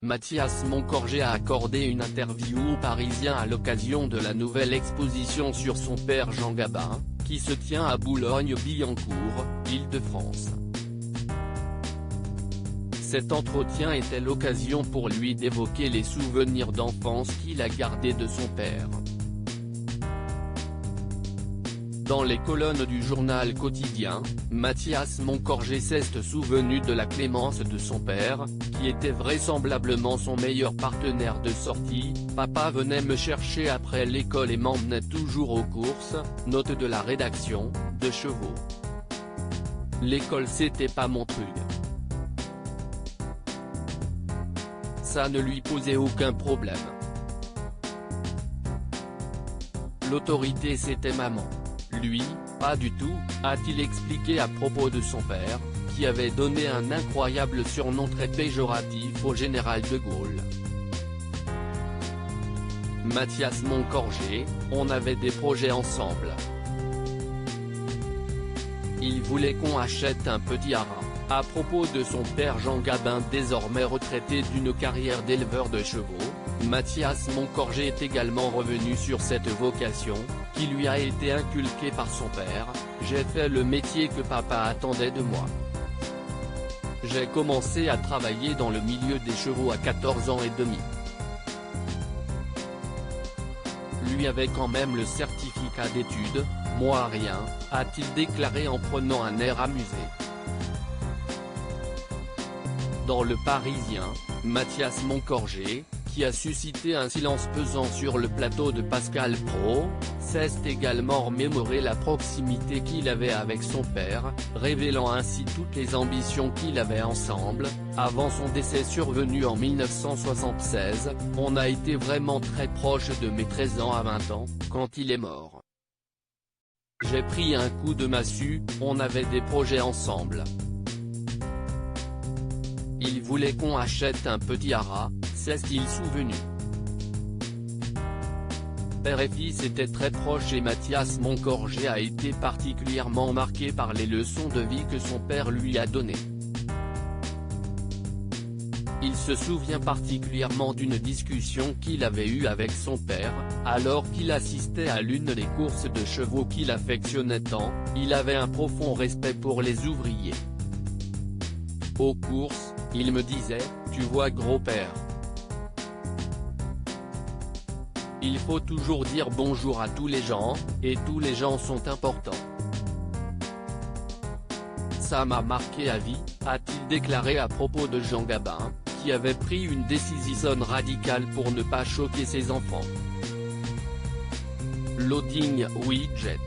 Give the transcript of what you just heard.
Mathias Moncorgé a accordé une interview aux Parisiens à l'occasion de la nouvelle exposition sur son père Jean Gabin, qui se tient à Boulogne-Billancourt, Île-de-France. Cet entretien était l'occasion pour lui d'évoquer les souvenirs d'enfance qu'il a gardés de son père. Dans les colonnes du journal quotidien, Mathias Moncorgé s'est souvenu de la clémence de son père, qui était vraisemblablement son meilleur partenaire de sortie. « Papa venait me chercher après l'école et m'emmenait toujours aux courses », note de la rédaction, de chevaux. L'école c'était pas mon truc. Ça ne lui posait aucun problème. L'autorité c'était maman. Lui, pas du tout, a-t-il expliqué à propos de son père, qui avait donné un incroyable surnom très péjoratif au général de Gaulle. Mathias Moncorgé, on avait des projets ensemble. Il voulait qu'on achète un petit haras. À propos de son père Jean Gabin, désormais retraité d'une carrière d'éleveur de chevaux, Mathias Moncorgé est également revenu sur cette vocation, qui lui a été inculquée par son père. « J'ai fait le métier que papa attendait de moi. J'ai commencé à travailler dans le milieu des chevaux à 14 ans et demi. Lui avait quand même le certificat d'études, moi rien », a-t-il déclaré en prenant un air amusé. Dans Le Parisien, Mathias Moncorgé, qui a suscité un silence pesant sur le plateau de Pascal Praud, s'est également remémoré la proximité qu'il avait avec son père, révélant ainsi toutes les ambitions qu'il avait ensemble. Avant son décès survenu en 1976, on a été vraiment très proche de mes 13 ans à 20 ans, quand il est mort. J'ai pris un coup de massue, on avait des projets ensemble. Il voulait qu'on achète un petit haras, s'est-il souvenu. Père et fils étaient très proches et Mathias Moncorgé a été particulièrement marqué par les leçons de vie que son père lui a données. Il se souvient particulièrement d'une discussion qu'il avait eue avec son père, alors qu'il assistait à l'une des courses de chevaux qu'il affectionnait tant. Il avait un profond respect pour les ouvriers. Aux courses, il me disait, « Tu vois gros-père, il faut toujours dire bonjour à tous les gens, et tous les gens sont importants. Ça m'a marqué à vie », a-t-il déclaré à propos de Jean Gabin, qui avait pris une décision radicale pour ne pas choquer ses enfants. Loading Widget.